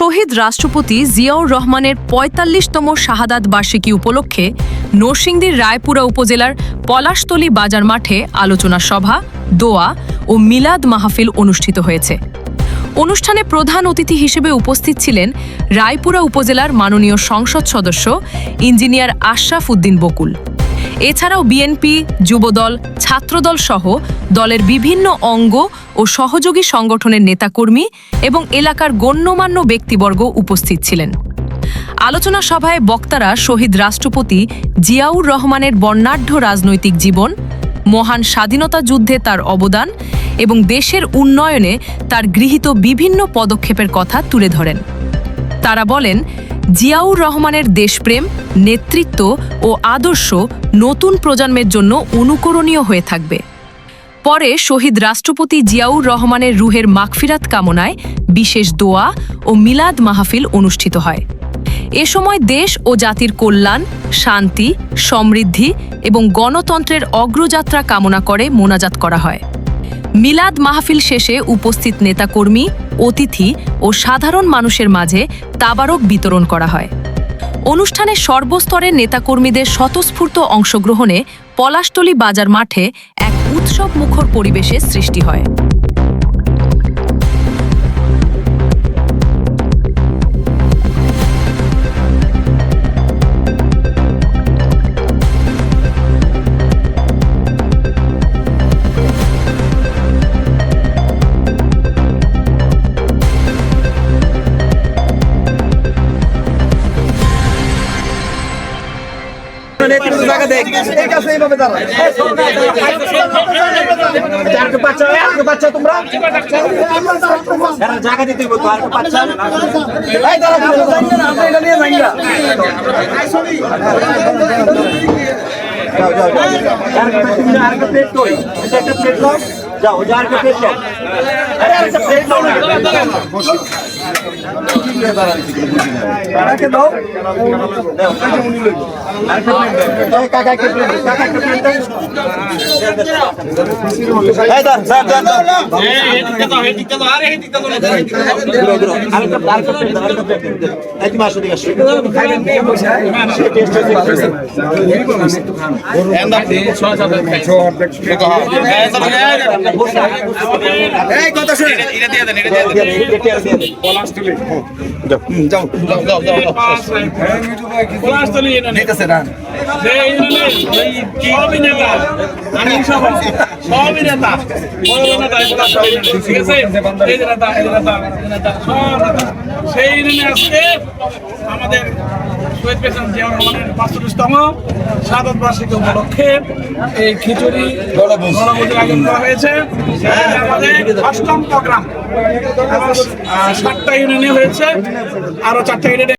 শহীদ রাষ্ট্রপতি জিয়াউর রহমানের ৪৫তম শাহাদাত বার্ষিকী উপলক্ষে নরসিংদীর রায়পুরা উপজেলার পলাশতলী বাজার মাঠে আলোচনা সভা, দোয়া ও মিলাদ মাহফিল অনুষ্ঠিত হয়েছে। অনুষ্ঠানে প্রধান অতিথি হিসেবে উপস্থিত ছিলেন রায়পুরা উপজেলার মাননীয় সংসদ সদস্য ইঞ্জিনিয়ার আশরাফ উদ্দিন বকুল। এছাড়াও বিএনপি, যুবদল, ছাত্রদল সহ দলের বিভিন্ন অঙ্গ ও সহযোগী সংগঠনের নেতাকর্মী এবং এলাকার গণ্যমান্য ব্যক্তিবর্গ উপস্থিত ছিলেন। আলোচনা সভায় বক্তারা শহীদ রাষ্ট্রপতি জিয়াউর রহমানের বর্ণাঢ্য রাজনৈতিক জীবন, মহান স্বাধীনতা যুদ্ধে তার অবদান এবং দেশের উন্নয়নে তার গৃহীত বিভিন্ন পদক্ষেপের কথা তুলে ধরেন। তারা বলেন, জিয়াউর রহমানের দেশপ্রেম, নেতৃত্ব ও আদর্শ নতুন প্রজন্মের জন্য অনুকরণীয় হয়ে থাকবে। পরে শহীদ রাষ্ট্রপতি জিয়াউর রহমানের রুহের মাগফিরাত কামনায় বিশেষ দোয়া ও মিলাদ মাহফিল অনুষ্ঠিত হয়। এ সময় দেশ ও জাতির কল্যাণ, শান্তি, সমৃদ্ধি এবং গণতন্ত্রের অগ্রযাত্রা কামনা করে মোনাজাত করা হয়। মিলাদ মাহফিল শেষে উপস্থিত নেতাকর্মী, অতিথি ও সাধারণ মানুষের মাঝে তাবারক বিতরণ করা হয়। অনুষ্ঠানে সর্বস্তরের নেতাকর্মীদের স্বতঃস্ফূর্ত অংশগ্রহণে পলাশতলী বাজার মাঠে এক উৎসবমুখর পরিবেশের সৃষ্টি হয়। আমাদের শহীদ প্রেসিডেন্ট জিয়াউর রহমানের ৪৫তম শাহাদাত বার্ষিকী উপলক্ষে এই খিচুড়ি বনভোজের আয়োজন করা হয়েছে। আমাদের ৮ম প্রোগ্রাম ৭টা ইউনিয়নে হয়েছে, আরো ৪টা ইউনিয়নে